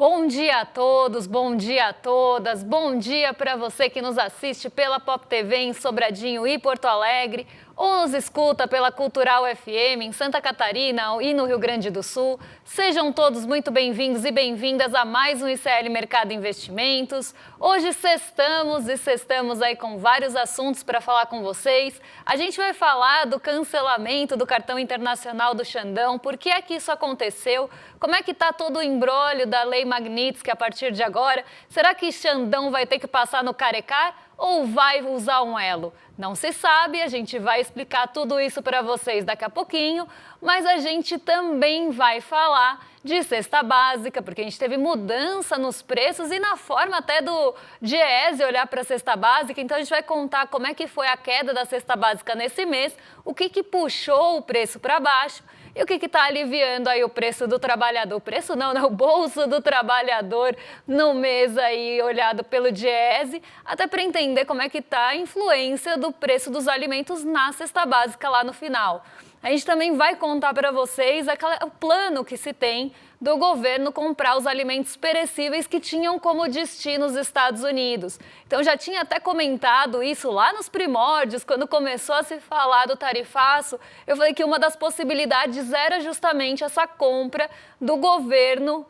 Bom dia a todos, bom dia a todas, bom dia para você que nos assiste pela Pop TV em Sobradinho e Porto Alegre, ou nos escuta pela Cultural FM em Santa Catarina e no Rio Grande do Sul. Sejam todos muito bem-vindos e bem-vindas a mais um ICL Mercado Investimentos. Hoje sextamos aí com vários assuntos para falar com vocês. A gente vai falar do cancelamento do cartão internacional do Xandão, por que é que isso aconteceu, como é que está todo o imbróglio da Lei Magnitsky a partir de agora. Será que Xandão vai ter que passar no Carecar ou vai usar um elo? Não se sabe, a gente vai explicar tudo isso para vocês daqui a pouquinho, mas a gente também vai falar de cesta básica, porque a gente teve mudança nos preços e na forma até do Diese olhar para a cesta básica. Então a gente vai contar como é que foi a queda da cesta básica nesse mês, o que puxou o preço para baixo e o que está aliviando aí o preço do trabalhador. O preço não, né? O bolso do trabalhador no mês aí olhado pelo Diese, até para entender como é que está a influência do preço dos alimentos na cesta básica lá no final. A gente também vai contar para vocês o plano que se tem do governo comprar os alimentos perecíveis que tinham como destino os Estados Unidos. Então, já tinha até comentado isso lá nos primórdios, quando começou a se falar do tarifaço. Eu falei que uma das possibilidades era justamente essa compra do governo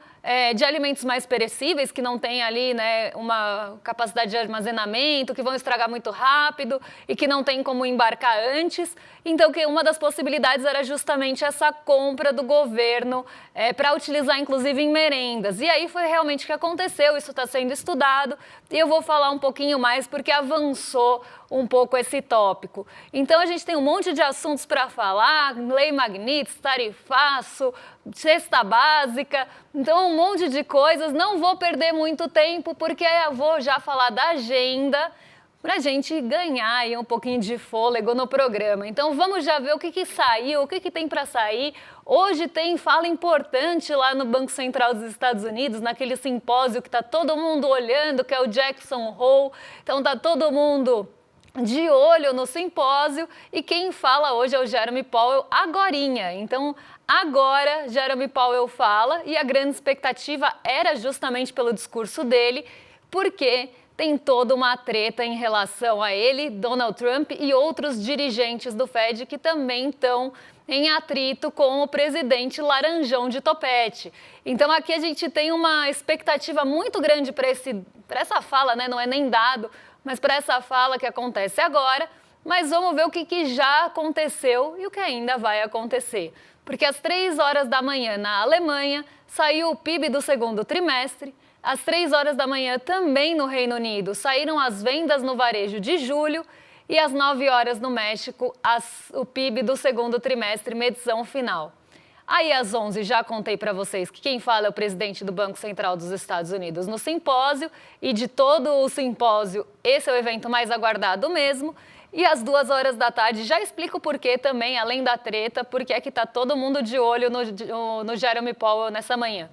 de alimentos mais perecíveis, que não tem ali, né, uma capacidade de armazenamento, que vão estragar muito rápido e que não tem como embarcar antes. Então, que uma das possibilidades era justamente essa compra do governo para utilizar, inclusive, em merendas. E aí foi realmente o que aconteceu, isso está sendo estudado e eu vou falar um pouquinho mais porque avançou um pouco esse tópico. Então, a gente tem um monte de assuntos para falar, Lei Magnitsky, tarifaço, cesta básica, então um monte de coisas. Não vou perder muito tempo porque eu vou já falar da agenda para a gente ganhar aí um pouquinho de fôlego no programa. Então vamos já ver o que saiu, o que tem para sair. Hoje tem fala importante lá no Banco Central dos Estados Unidos, naquele simpósio que está todo mundo olhando, que é o Jackson Hole. Então está todo mundo de olho no simpósio e quem fala hoje é o Jerome Powell agorinha. Então, agora Jerome Powell fala e a grande expectativa era justamente pelo discurso dele, porque tem toda uma treta em relação a ele, Donald Trump e outros dirigentes do Fed que também estão em atrito com o presidente laranjão de topete. Então aqui a gente tem uma expectativa muito grande para essa fala, né? Não é nem dado, mas para essa fala que acontece agora. Mas vamos ver o que já aconteceu e o que ainda vai acontecer. Porque às 3 horas da manhã na Alemanha saiu o PIB do segundo trimestre. Às 3 horas da manhã também no Reino Unido saíram as vendas no varejo de julho e às 9 horas no México o PIB do segundo trimestre, medição final. Aí às 11 já contei para vocês que quem fala é o presidente do Banco Central dos Estados Unidos no simpósio e de todo o simpósio esse é o evento mais aguardado mesmo. E às 2 horas da tarde já explico o porquê também, além da treta, porque é que está todo mundo de olho no Jerome Powell nessa manhã.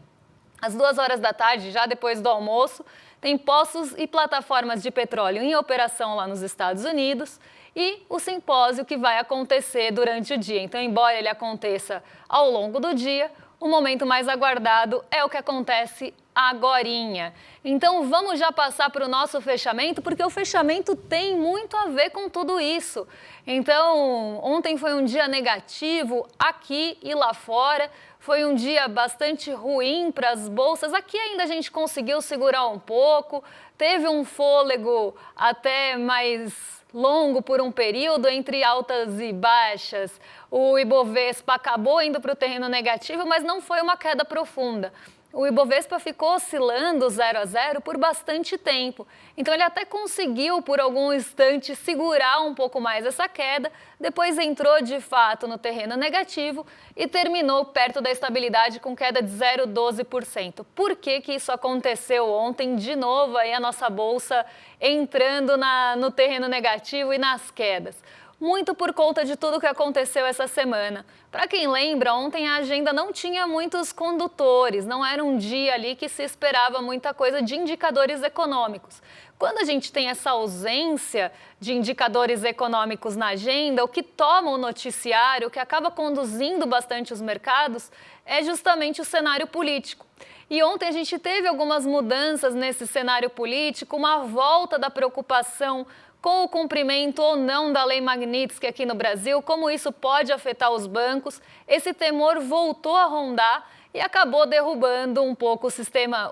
Às 2 horas da tarde, já depois do almoço, tem poços e plataformas de petróleo em operação lá nos Estados Unidos e o simpósio que vai acontecer durante o dia. Então, embora ele aconteça ao longo do dia, o momento mais aguardado é o que acontece agorinha. Então, vamos já passar para o nosso fechamento, porque o fechamento tem muito a ver com tudo isso. Então, ontem foi um dia negativo aqui e lá fora. Foi um dia bastante ruim para as bolsas. Aqui ainda a gente conseguiu segurar um pouco, teve um fôlego até mais longo por um período entre altas e baixas. O Ibovespa acabou indo para o terreno negativo, mas não foi uma queda profunda. O Ibovespa ficou oscilando 0 a 0 por bastante tempo. Então ele até conseguiu por algum instante segurar um pouco mais essa queda, depois entrou de fato no terreno negativo e terminou perto da estabilidade com queda de 0,12%. Por que isso aconteceu ontem? De novo aí a nossa bolsa entrando no terreno negativo e nas quedas. muito por conta de tudo que aconteceu essa semana. Para quem lembra, ontem a agenda não tinha muitos condutores, não era um dia ali que se esperava muita coisa de indicadores econômicos. Quando a gente tem essa ausência de indicadores econômicos na agenda, o que toma o noticiário, o que acaba conduzindo bastante os mercados, é justamente o cenário político. E ontem a gente teve algumas mudanças nesse cenário político, uma volta da preocupação com o cumprimento ou não da Lei Magnitsky aqui no Brasil, como isso pode afetar os bancos. Esse temor voltou a rondar e acabou derrubando um pouco o sistema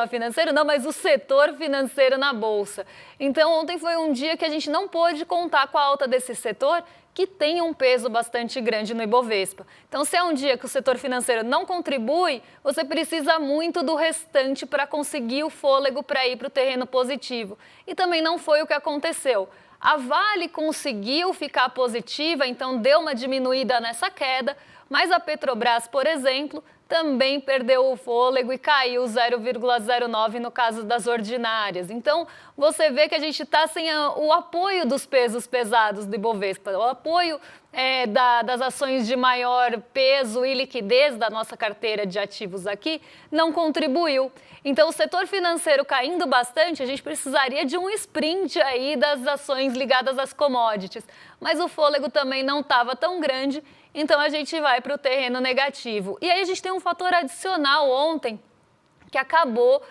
financeiro, não, mas o setor financeiro na Bolsa. Então, ontem foi um dia que a gente não pôde contar com a alta desse setor, que tem um peso bastante grande no Ibovespa. Então, se é um dia que o setor financeiro não contribui, você precisa muito do restante para conseguir o fôlego para ir para o terreno positivo. E também não foi o que aconteceu. A Vale conseguiu ficar positiva, então deu uma diminuída nessa queda, mas a Petrobras, por exemplo, também perdeu o fôlego e caiu 0,09 no caso das ordinárias. Então, você vê que a gente está sem o apoio dos pesos pesados do Ibovespa, o apoio das ações de maior peso e liquidez da nossa carteira de ativos aqui não contribuiu. Então, o setor financeiro caindo bastante, a gente precisaria de um sprint aí das ações ligadas às commodities. Mas o fôlego também não estava tão grande, então a gente vai para o terreno negativo. E aí a gente tem um fator adicional ontem que acabou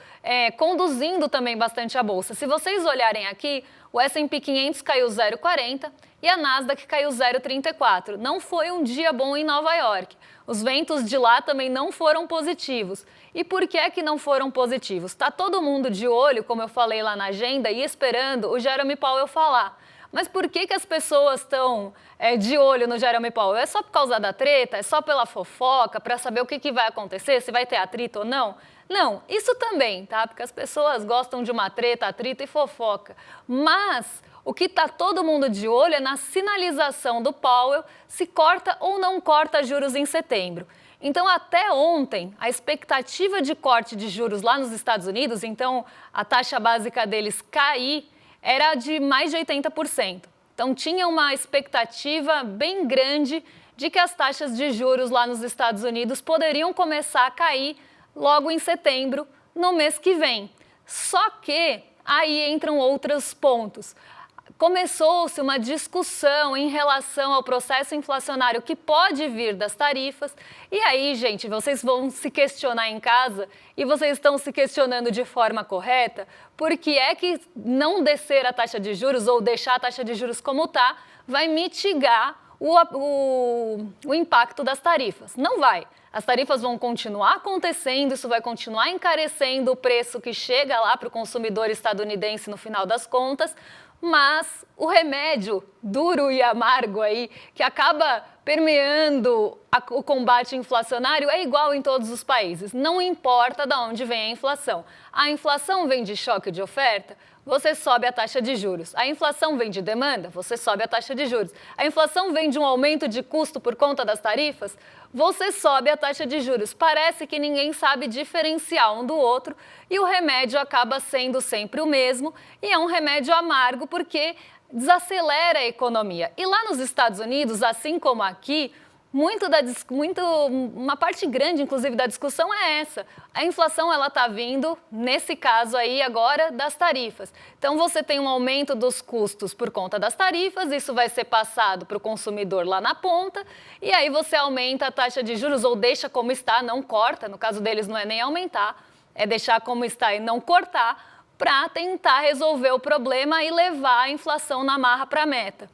conduzindo também bastante a Bolsa. Se vocês olharem aqui, o S&P 500 caiu 0,40 e a Nasdaq caiu 0,34. Não foi um dia bom em Nova York. Os ventos de lá também não foram positivos. E por que é que não foram positivos? Está todo mundo de olho, como eu falei lá na agenda, e esperando o Jerome Powell falar. Mas por que as pessoas estão de olho no Jerome Powell? É só por causa da treta? É só pela fofoca, para saber o que vai acontecer, se vai ter atrito ou não? Não, isso também, tá? Porque as pessoas gostam de uma treta, atrito e fofoca. Mas o que está todo mundo de olho é na sinalização do Powell se corta ou não corta juros em setembro. Então, até ontem, a expectativa de corte de juros lá nos Estados Unidos, então a taxa básica deles cair, era de mais de 80%. Então, tinha uma expectativa bem grande de que as taxas de juros lá nos Estados Unidos poderiam começar a cair logo em setembro, no mês que vem. Só que aí entram outros pontos. Começou-se uma discussão em relação ao processo inflacionário que pode vir das tarifas. E aí, gente, vocês vão se questionar em casa e vocês estão se questionando de forma correta, porque é que não descer a taxa de juros ou deixar a taxa de juros como está vai mitigar o impacto das tarifas. Não vai. As tarifas vão continuar acontecendo, isso vai continuar encarecendo o preço que chega lá para o consumidor estadunidense no final das contas, mas o remédio duro e amargo aí, que acaba permeando o combate inflacionário, é igual em todos os países. Não importa de onde vem a inflação. A inflação vem de choque de oferta, você sobe a taxa de juros. A inflação vem de demanda, você sobe a taxa de juros. A inflação vem de um aumento de custo por conta das tarifas, você sobe a taxa de juros. Parece que ninguém sabe diferenciar um do outro e o remédio acaba sendo sempre o mesmo e é um remédio amargo porque desacelera a economia. E lá nos Estados Unidos, assim como aqui, uma parte grande, inclusive, da discussão é essa. A inflação, ela está vindo, nesse caso aí agora, das tarifas. Então, você tem um aumento dos custos por conta das tarifas, isso vai ser passado para o consumidor lá na ponta, e aí você aumenta a taxa de juros ou deixa como está, não corta, no caso deles não é nem aumentar, é deixar como está e não cortar, para tentar resolver o problema e levar a inflação na marra para a meta.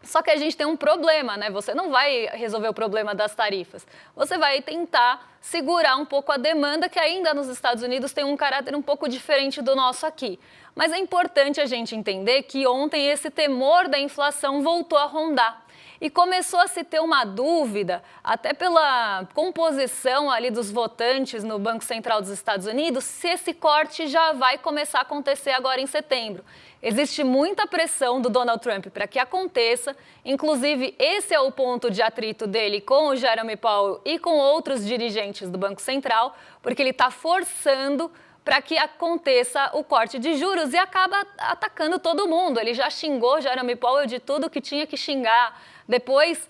Só que a gente tem um problema, né? Você não vai resolver o problema das tarifas. Você vai tentar segurar um pouco a demanda, que ainda nos Estados Unidos tem um caráter um pouco diferente do nosso aqui. Mas é importante a gente entender que ontem esse temor da inflação voltou a rondar. E começou a se ter uma dúvida, até pela composição ali dos votantes no Banco Central dos Estados Unidos, se esse corte já vai começar a acontecer agora em setembro. Existe muita pressão do Donald Trump para que aconteça, inclusive esse é o ponto de atrito dele com o Jerome Powell e com outros dirigentes do Banco Central, porque ele está forçando para que aconteça o corte de juros e acaba atacando todo mundo. Ele já xingou Jerome Powell de tudo que tinha que xingar. Depois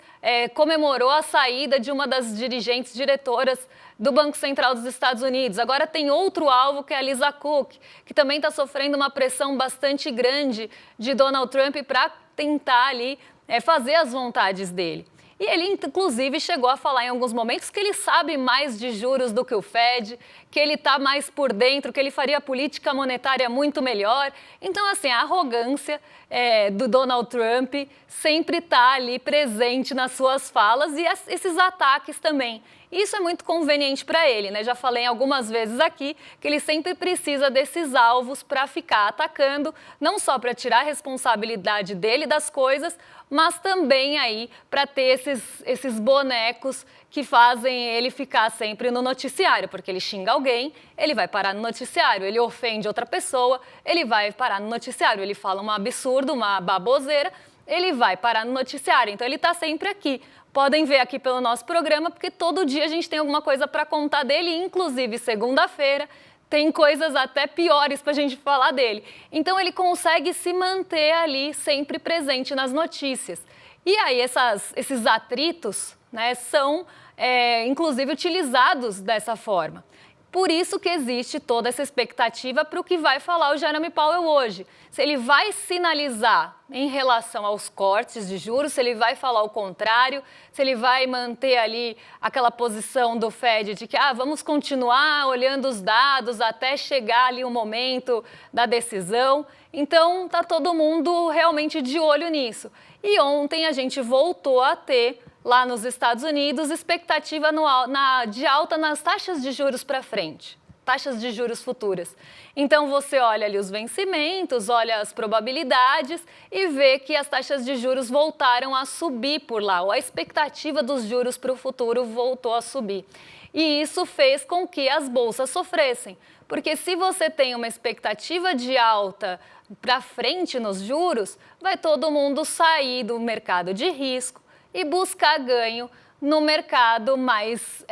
comemorou a saída de uma das dirigentes diretoras do Banco Central dos Estados Unidos. Agora tem outro alvo, que é a Lisa Cook, que também está sofrendo uma pressão bastante grande de Donald Trump para tentar ali fazer as vontades dele. E ele, inclusive, chegou a falar em alguns momentos que ele sabe mais de juros do que o Fed, que ele está mais por dentro, que ele faria política monetária muito melhor. Então, assim, a arrogância do Donald Trump sempre está ali presente nas suas falas e esses ataques também. Isso é muito conveniente para ele, né? Já falei algumas vezes aqui que ele sempre precisa desses alvos para ficar atacando, não só para tirar a responsabilidade dele das coisas, mas também aí para ter esses bonecos que fazem ele ficar sempre no noticiário, porque ele xinga alguém, ele vai parar no noticiário, ele ofende outra pessoa, ele vai parar no noticiário, ele fala um absurdo, uma baboseira, ele vai parar no noticiário. Então ele está sempre aqui. Podem ver aqui pelo nosso programa, porque todo dia a gente tem alguma coisa para contar dele, inclusive segunda-feira tem coisas até piores para a gente falar dele. Então ele consegue se manter ali sempre presente nas notícias. E aí esses atritos, né, são inclusive utilizados dessa forma. Por isso que existe toda essa expectativa para o que vai falar o Jerome Powell hoje. Se ele vai sinalizar em relação aos cortes de juros, se ele vai falar o contrário, se ele vai manter ali aquela posição do Fed de que vamos continuar olhando os dados até chegar ali o momento da decisão. Então, está todo mundo realmente de olho nisso. E ontem a gente voltou a ter lá nos Estados Unidos, expectativa de alta nas taxas de juros para frente, taxas de juros futuras. Então, você olha ali os vencimentos, olha as probabilidades e vê que as taxas de juros voltaram a subir por lá, ou a expectativa dos juros para o futuro voltou a subir. E isso fez com que as bolsas sofressem, porque se você tem uma expectativa de alta para frente nos juros, vai todo mundo sair do mercado de risco e buscar ganho no mercado mais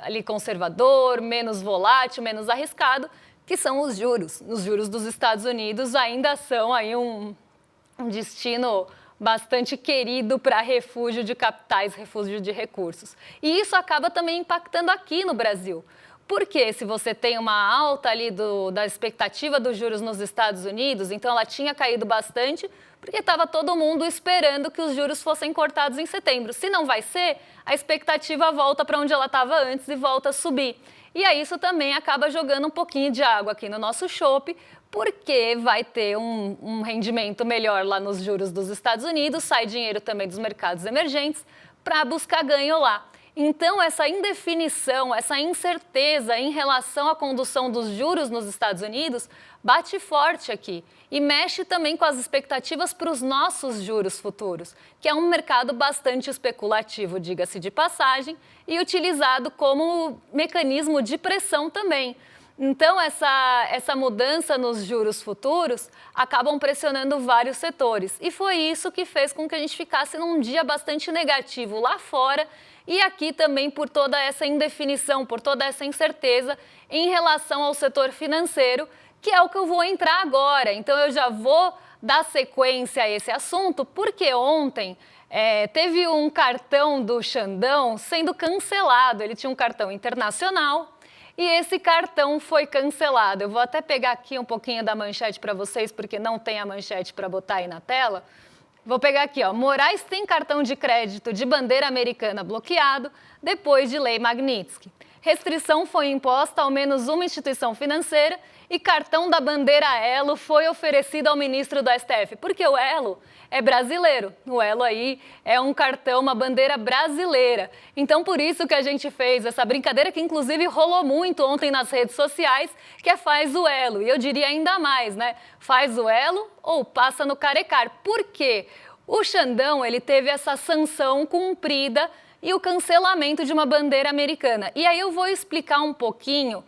ali conservador, menos volátil, menos arriscado, que são os juros. Os juros dos Estados Unidos ainda são aí um destino bastante querido para refúgio de capitais, refúgio de recursos. E isso acaba também impactando aqui no Brasil. Porque se você tem uma alta ali da expectativa dos juros nos Estados Unidos, então ela tinha caído bastante, porque estava todo mundo esperando que os juros fossem cortados em setembro. Se não vai ser, a expectativa volta para onde ela estava antes e volta a subir. E aí isso também acaba jogando um pouquinho de água aqui no nosso chope, porque vai ter um rendimento melhor lá nos juros dos Estados Unidos, sai dinheiro também dos mercados emergentes para buscar ganho lá. Então, essa indefinição, essa incerteza em relação à condução dos juros nos Estados Unidos bate forte aqui e mexe também com as expectativas para os nossos juros futuros, que é um mercado bastante especulativo, diga-se de passagem, e utilizado como mecanismo de pressão também. Então, essa mudança nos juros futuros acabam pressionando vários setores. E foi isso que fez com que a gente ficasse num dia bastante negativo lá fora e aqui também por toda essa indefinição, por toda essa incerteza em relação ao setor financeiro, que é o que eu vou entrar agora. Então, eu já vou dar sequência a esse assunto, porque ontem teve um cartão do Xandão sendo cancelado. Ele tinha um cartão internacional e esse cartão foi cancelado. Eu vou até pegar aqui um pouquinho da manchete para vocês, porque não tem a manchete para botar aí na tela. Vou pegar aqui, ó. Moraes tem cartão de crédito de bandeira americana bloqueado depois de lei Magnitsky. Restrição foi imposta ao menos uma instituição financeira e cartão da bandeira Elo foi oferecido ao ministro do STF, porque o Elo é brasileiro. O Elo aí é um cartão, uma bandeira brasileira. Então, por isso que a gente fez essa brincadeira, que inclusive rolou muito ontem nas redes sociais, que é Faz o Elo. E eu diria ainda mais, né? Faz o Elo ou passa no Carecar. Por quê? O Xandão, ele teve essa sanção cumprida e o cancelamento de uma bandeira americana. E aí eu vou explicar um pouquinho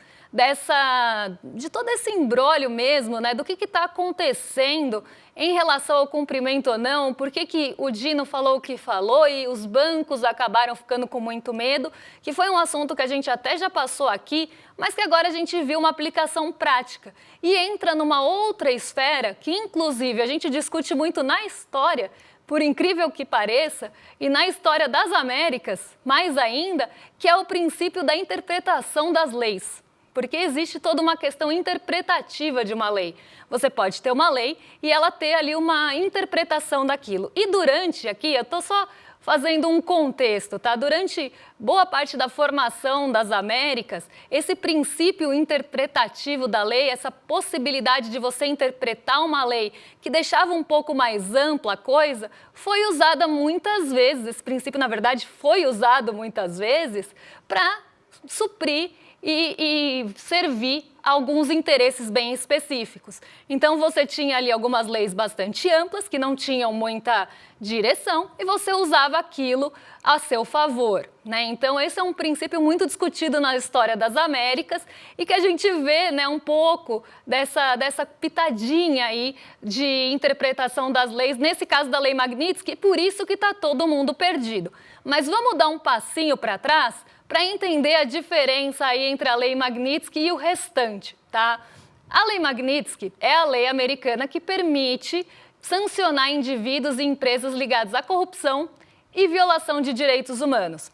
de todo esse imbróglio mesmo, né, do que está acontecendo em relação ao cumprimento ou não, por que o Dino falou o que falou e os bancos acabaram ficando com muito medo, que foi um assunto que a gente até já passou aqui, mas que agora a gente viu uma aplicação prática. E entra numa outra esfera que, inclusive, a gente discute muito na história, por incrível que pareça, e na história das Américas, mais ainda, que é o princípio da interpretação das leis. Porque existe toda uma questão interpretativa de uma lei. Você pode ter uma lei e ela ter ali uma interpretação daquilo. E durante, aqui, eu estou só fazendo um contexto, tá? Durante boa parte da formação das Américas, esse princípio interpretativo da lei, essa possibilidade de você interpretar uma lei que deixava um pouco mais ampla a coisa, foi usada muitas vezes, esse princípio, na verdade, foi usado muitas vezes para suprir e servir a alguns interesses bem específicos. Então, você tinha ali algumas leis bastante amplas, que não tinham muita direção, e você usava aquilo a seu favor, né? Então, esse é um princípio muito discutido na história das Américas e que a gente vê, né, um pouco dessa pitadinha aí de interpretação das leis, nesse caso da Lei Magnitsky, por isso que está todo mundo perdido. Mas vamos dar um passinho para trás para entender a diferença aí entre a Lei Magnitsky e o restante, tá? A Lei Magnitsky é a lei americana que permite sancionar indivíduos e empresas ligados à corrupção e violação de direitos humanos.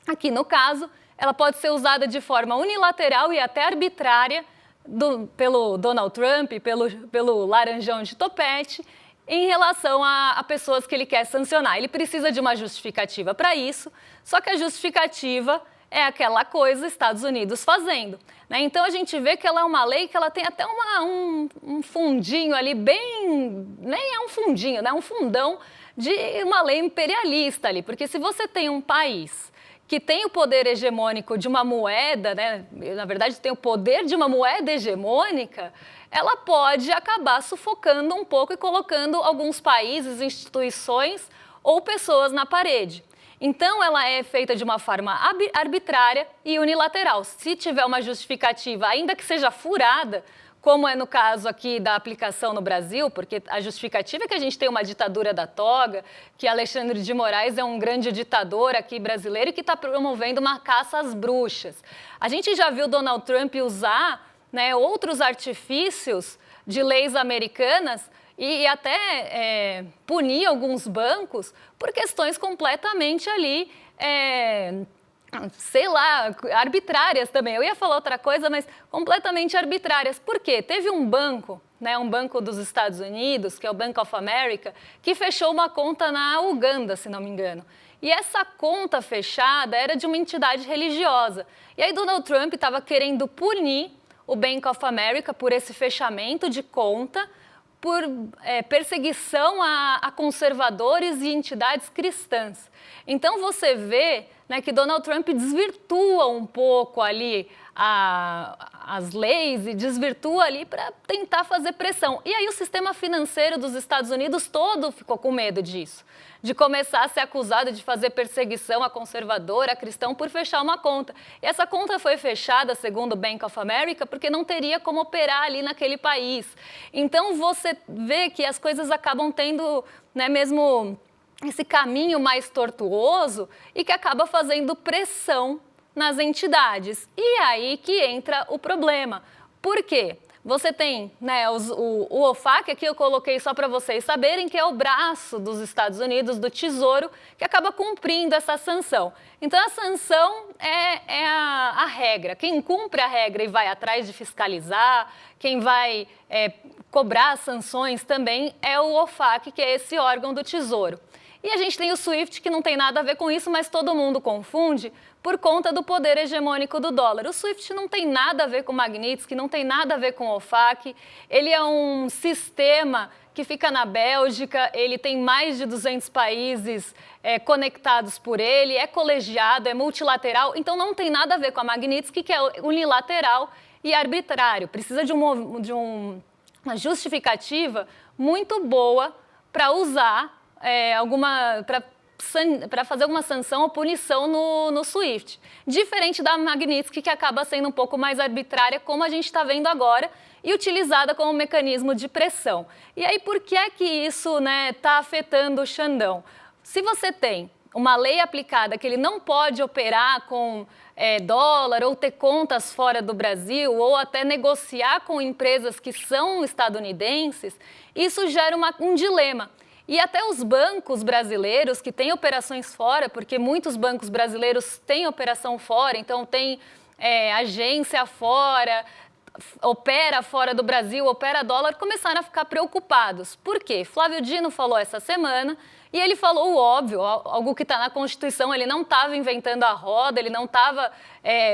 Aqui, no caso, ela pode ser usada de forma unilateral e até arbitrária pelo Donald Trump, pelo laranjão de topete, em relação a pessoas que ele quer sancionar. Ele precisa de uma justificativa para isso, só que a justificativa é aquela coisa Estados Unidos fazendo, né? Então, a gente vê que ela é uma lei que ela tem até um fundinho ali bem... Nem é um fundinho, né? Um fundão de uma lei imperialista ali. Porque se você tem um país que tem o poder hegemônico de uma moeda, né? Na verdade, tem o poder de uma moeda hegemônica, ela pode acabar sufocando um pouco e colocando alguns países, instituições ou pessoas na parede. Então, ela é feita de uma forma arbitrária e unilateral. Se tiver uma justificativa, ainda que seja furada, como é no caso aqui da aplicação no Brasil, porque a justificativa é que a gente tem uma ditadura da toga, que Alexandre de Moraes é um grande ditador aqui brasileiro e que está promovendo uma caça às bruxas. A gente já viu Donald Trump usar, né, outros artifícios de leis americanas e até punir alguns bancos por questões completamente ali, sei lá, arbitrárias também. Eu ia falar outra coisa, mas completamente arbitrárias. Por quê? Teve um banco, né, um banco dos Estados Unidos, que é o Bank of America, que fechou uma conta na Uganda, se não me engano. E essa conta fechada era de uma entidade religiosa. E aí Donald Trump estava querendo punir o Bank of America por esse fechamento de conta, por perseguição a conservadores e entidades cristãs. Então, você vê, né, que Donald Trump desvirtua um pouco ali as leis e desvirtua ali para tentar fazer pressão. E aí o sistema financeiro dos Estados Unidos todo ficou com medo disso, de começar a ser acusado de fazer perseguição a conservador, a cristão, por fechar uma conta. E essa conta foi fechada, segundo o Bank of America, porque não teria como operar ali naquele país. Então, você vê que as coisas acabam tendo, né, mesmo esse caminho mais tortuoso e que acaba fazendo pressão nas entidades. E aí que entra o problema. Por quê? Você tem, né, o OFAC, aqui eu coloquei só para vocês saberem, que é o braço dos Estados Unidos, do Tesouro, que acaba cumprindo essa sanção. Então, a sanção é a regra. Quem cumpre a regra e vai atrás de fiscalizar, quem vai cobrar as sanções também é o OFAC, que é esse órgão do Tesouro. E a gente tem o SWIFT, que não tem nada a ver com isso, mas todo mundo confunde por conta do poder hegemônico do dólar. O SWIFT não tem nada a ver com o Magnitsky, não tem nada a ver com o OFAC. Ele é um sistema que fica na Bélgica, ele tem mais de 200 países conectados por ele, é colegiado, é multilateral, então não tem nada a ver com a Magnitsky, que é unilateral e arbitrário. Precisa de uma justificativa muito boa para usar para fazer alguma sanção ou punição no SWIFT. Diferente da Magnitsky, que acaba sendo um pouco mais arbitrária, como a gente está vendo agora, e utilizada como mecanismo de pressão. E aí, por que é que isso está afetando o Xandão? Se você tem uma lei aplicada que ele não pode operar com dólar ou ter contas fora do Brasil ou até negociar com empresas que são estadunidenses, isso gera um dilema. E até os bancos brasileiros que têm operações fora, porque muitos bancos brasileiros têm operação fora, então tem agência fora, opera fora do Brasil, opera dólar, começaram a ficar preocupados. Por quê? Flávio Dino falou essa semana e ele falou o óbvio, algo que está na Constituição, ele não estava inventando a roda, ele não estava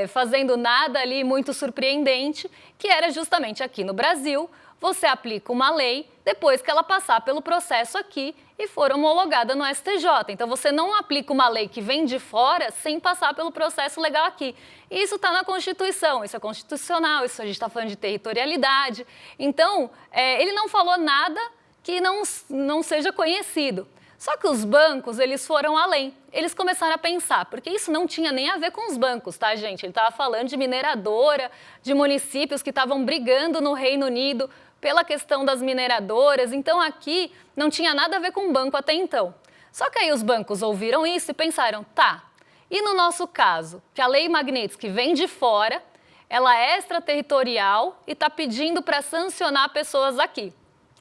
fazendo nada ali muito surpreendente, que era justamente aqui no Brasil, você aplica uma lei depois que ela passar pelo processo aqui e for homologada no STJ. Então, você não aplica uma lei que vem de fora sem passar pelo processo legal aqui. E isso está na Constituição, isso é constitucional, isso a gente está falando de territorialidade. Então, ele não falou nada que não seja conhecido. Só que os bancos, eles foram além. Eles começaram a pensar, porque isso não tinha nem a ver com os bancos, tá, gente? Ele estava falando de mineradora, de municípios que estavam brigando no Reino Unido pela questão das mineradoras. Então, aqui não tinha nada a ver com o banco até então. Só que aí os bancos ouviram isso e pensaram, tá, e no nosso caso, que a Lei Magnitsky vem de fora, ela é extraterritorial e está pedindo para sancionar pessoas aqui.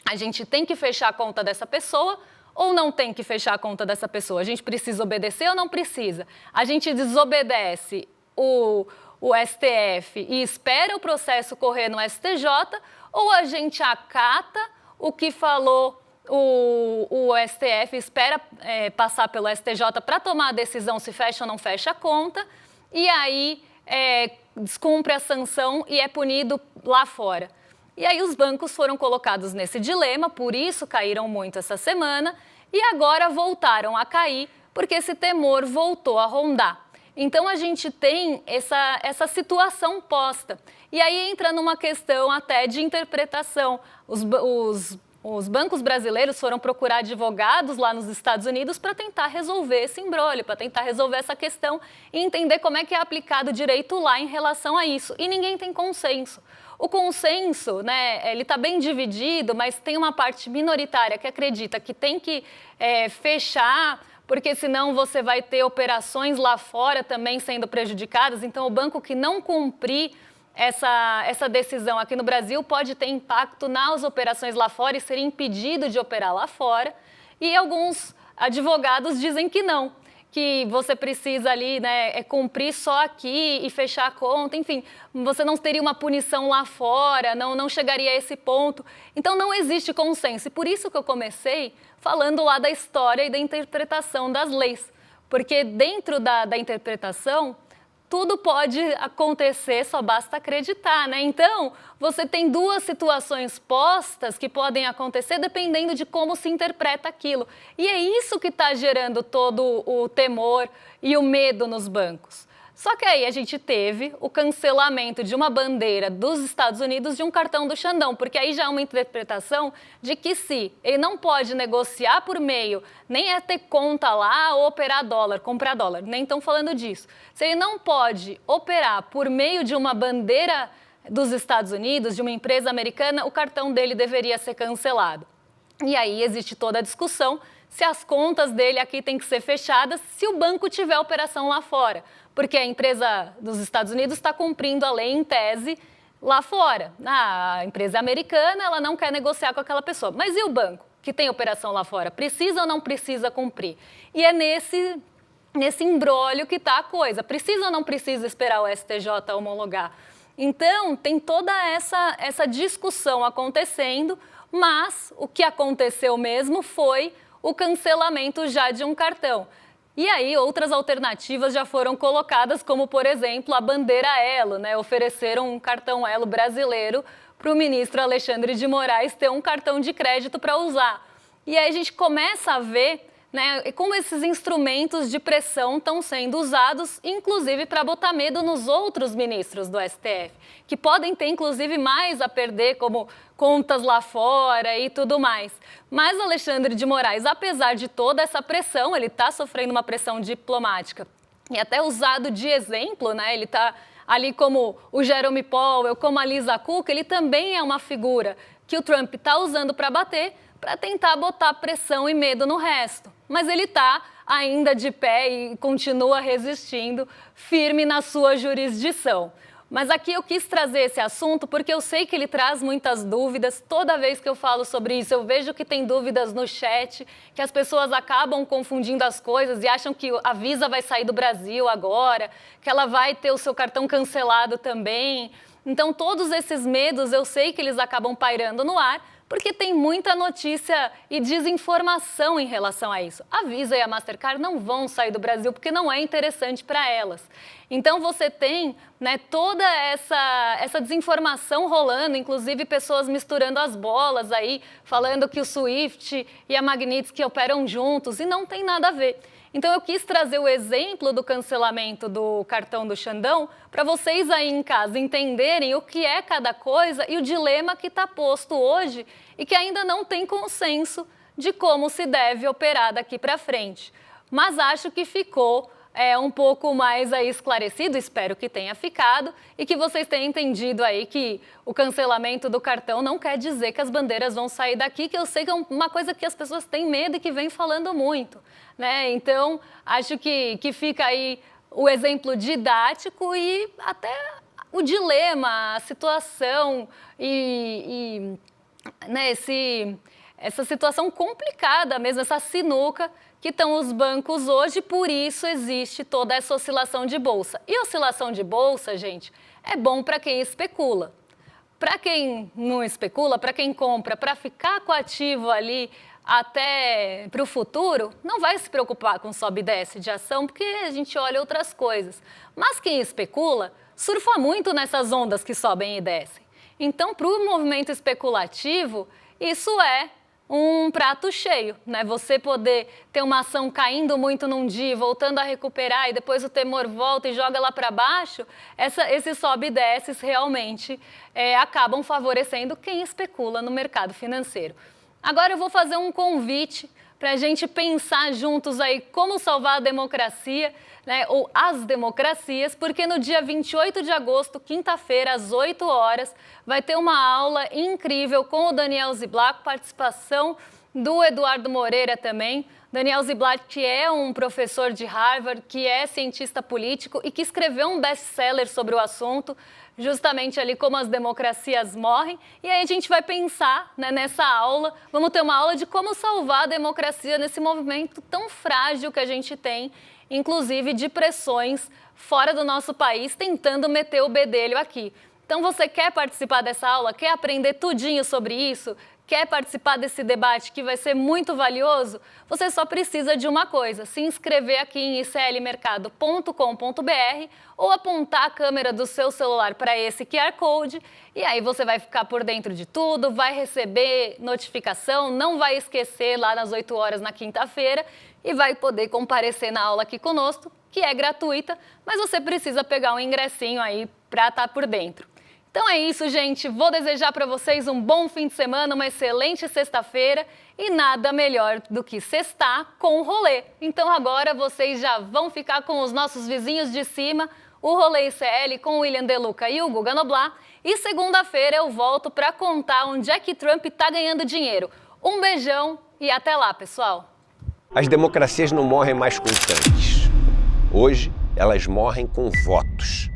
A gente tem que fechar a conta dessa pessoa ou não tem que fechar a conta dessa pessoa? A gente precisa obedecer ou não precisa? A gente desobedece o STF e espera o processo correr no STJ ou a gente acata o que falou o STF, espera passar pelo STJ para tomar a decisão se fecha ou não fecha a conta e aí descumpre a sanção e é punido lá fora. E aí os bancos foram colocados nesse dilema, por isso caíram muito essa semana e agora voltaram a cair porque esse temor voltou a rondar. Então a gente tem essa situação posta. E aí entra numa questão até de interpretação. Os bancos brasileiros foram procurar advogados lá nos Estados Unidos para tentar resolver esse imbróglio, para tentar resolver essa questão e entender como é que é aplicado o direito lá em relação a isso. E ninguém tem consenso. O consenso, ele está bem dividido, mas tem uma parte minoritária que acredita que tem que fechar, porque senão você vai ter operações lá fora também sendo prejudicadas. Então, o banco que não cumprir essa decisão aqui no Brasil pode ter impacto nas operações lá fora e ser impedido de operar lá fora. E alguns advogados dizem que não, que você precisa ali cumprir só aqui e fechar a conta, enfim, você não teria uma punição lá fora, não chegaria a esse ponto. Então não existe consenso e por isso que eu comecei falando lá da história e da interpretação das leis, porque dentro da interpretação tudo pode acontecer, só basta acreditar, né? Então, você tem duas situações postas que podem acontecer dependendo de como se interpreta aquilo. E é isso que está gerando todo o temor e o medo nos bancos. Só que aí a gente teve o cancelamento de uma bandeira dos Estados Unidos de um cartão do Xandão, porque aí já é uma interpretação de que se ele não pode negociar por meio, nem é ter conta lá ou operar dólar, comprar dólar, nem estão falando disso. Se ele não pode operar por meio de uma bandeira dos Estados Unidos, de uma empresa americana, o cartão dele deveria ser cancelado. E aí existe toda a discussão se as contas dele aqui têm que ser fechadas se o banco tiver operação lá fora, porque a empresa dos Estados Unidos está cumprindo a lei em tese lá fora. A empresa americana, ela não quer negociar com aquela pessoa. Mas e o banco que tem operação lá fora? Precisa ou não precisa cumprir? E é nesse imbróglio que está a coisa. Precisa ou não precisa esperar o STJ homologar? Então, tem toda essa discussão acontecendo, mas o que aconteceu mesmo foi o cancelamento já de um cartão. E aí, outras alternativas já foram colocadas, como, por exemplo, a bandeira Elo, Ofereceram um cartão Elo brasileiro para o ministro Alexandre de Moraes ter um cartão de crédito para usar. E aí a gente começa a ver como esses instrumentos de pressão estão sendo usados, inclusive para botar medo nos outros ministros do STF, que podem ter, inclusive, mais a perder, como contas lá fora e tudo mais. Mas Alexandre de Moraes, apesar de toda essa pressão, ele está sofrendo uma pressão diplomática e até usado de exemplo, ele está ali como o Jerome Powell, como a Lisa Cook, ele também é uma figura que o Trump está usando para bater, para tentar botar pressão e medo no resto. Mas ele está ainda de pé e continua resistindo, firme na sua jurisdição. Mas aqui eu quis trazer esse assunto porque eu sei que ele traz muitas dúvidas. Toda vez que eu falo sobre isso, eu vejo que tem dúvidas no chat, que as pessoas acabam confundindo as coisas e acham que a Visa vai sair do Brasil agora, que ela vai ter o seu cartão cancelado também. Então, todos esses medos, eu sei que eles acabam pairando no ar, porque tem muita notícia e desinformação em relação a isso. A Visa e a Mastercard não vão sair do Brasil porque não é interessante para elas. Então você tem, né, toda essa desinformação rolando, inclusive pessoas misturando as bolas aí, falando que o SWIFT e a Magnitsky operam juntos, e não tem nada a ver. Então eu quis trazer o exemplo do cancelamento do cartão do Xandão para vocês aí em casa entenderem o que é cada coisa e o dilema que está posto hoje e que ainda não tem consenso de como se deve operar daqui para frente. Mas acho que ficou um pouco mais aí esclarecido, espero que tenha ficado, e que vocês tenham entendido aí que o cancelamento do cartão não quer dizer que as bandeiras vão sair daqui, que eu sei que é uma coisa que as pessoas têm medo e que vem falando muito, né? Então, acho que fica aí o exemplo didático e até o dilema, a situação né, essa situação complicada mesmo, essa sinuca que estão os bancos hoje, por isso existe toda essa oscilação de bolsa. E oscilação de bolsa, gente, é bom para quem especula. Para quem não especula, para quem compra, para ficar com o ativo ali até para o futuro, não vai se preocupar com sobe e desce de ação, porque a gente olha outras coisas. Mas quem especula, surfa muito nessas ondas que sobem e descem. Então, para o movimento especulativo, isso é um prato cheio, né? Você poder ter uma ação caindo muito num dia, voltando a recuperar e depois o temor volta e joga lá para baixo, esses sobe e desces realmente acabam favorecendo quem especula no mercado financeiro. Agora eu vou fazer um convite para a gente pensar juntos aí como salvar a democracia, né, ou as democracias, porque no dia 28 de agosto, quinta-feira, às 8 horas, vai ter uma aula incrível com o Daniel Ziblatt, participação do Eduardo Moreira também. Daniel Ziblatt, que é um professor de Harvard, que é cientista político e que escreveu um best-seller sobre o assunto, justamente ali como as democracias morrem. E aí a gente vai pensar, né, nessa aula, vamos ter uma aula de como salvar a democracia nesse movimento tão frágil que a gente tem, inclusive de pressões fora do nosso país, tentando meter o bedelho aqui. Então você quer participar dessa aula, quer aprender tudinho sobre isso, quer participar desse debate que vai ser muito valioso? Você só precisa de uma coisa, se inscrever aqui em iclmercado.com.br ou apontar a câmera do seu celular para esse QR Code e aí você vai ficar por dentro de tudo, vai receber notificação, não vai esquecer lá nas 8 horas na quinta-feira e vai poder comparecer na aula aqui conosco, que é gratuita, mas você precisa pegar um ingressinho aí para estar por dentro. Então é isso, gente. Vou desejar para vocês um bom fim de semana, uma excelente sexta-feira e nada melhor do que sextar com o rolê. Então agora vocês já vão ficar com os nossos vizinhos de cima, o Rolê ICL com o William De Luca e o Guga Noblat. E segunda-feira eu volto para contar onde é que Trump está ganhando dinheiro. Um beijão e até lá, pessoal. As democracias não morrem mais com tanques. Hoje, elas morrem com votos.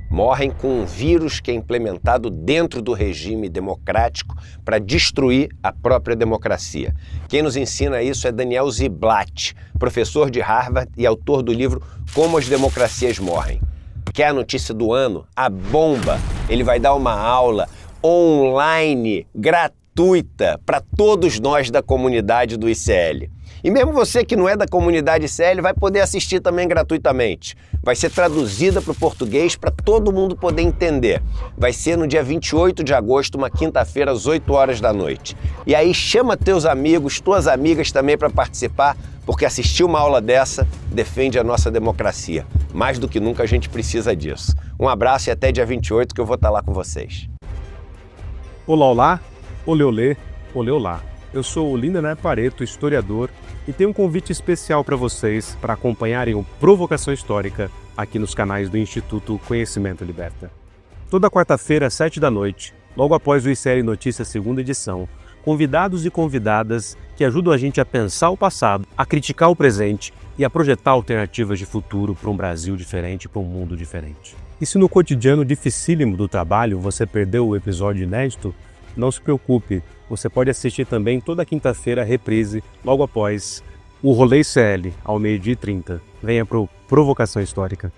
Morrem com um vírus que é implementado dentro do regime democrático para destruir a própria democracia. Quem nos ensina isso é Daniel Ziblatt, professor de Harvard e autor do livro Como as Democracias Morrem. Quer a notícia do ano? A bomba! Ele vai dar uma aula online, gratuita, para todos nós da comunidade do ICL. E mesmo você que não é da comunidade ICL vai poder assistir também gratuitamente. Vai ser traduzida para o português para todo mundo poder entender. Vai ser no dia 28 de agosto, uma quinta-feira, às 8 horas da noite. E aí chama teus amigos, tuas amigas também para participar, porque assistir uma aula dessa defende a nossa democracia. Mais do que nunca a gente precisa disso. Um abraço e até dia 28 que eu vou estar lá com vocês. Olá, olá, olê, olê, olê, olá. Eu sou o Lindener Pareto, historiador, E tem um convite especial para vocês para acompanharem o Provocação Histórica aqui nos canais do Instituto Conhecimento Liberta. Toda quarta-feira, às 7h, logo após o ICL Notícias segunda edição, convidados e convidadas que ajudam a gente a pensar o passado, a criticar o presente e a projetar alternativas de futuro para um Brasil diferente, para um mundo diferente. E se no cotidiano dificílimo do trabalho você perdeu o episódio inédito, não se preocupe, você pode assistir também toda quinta-feira a reprise, logo após o Rolê ICL, ao 12h30. Venha para o Provocação Histórica.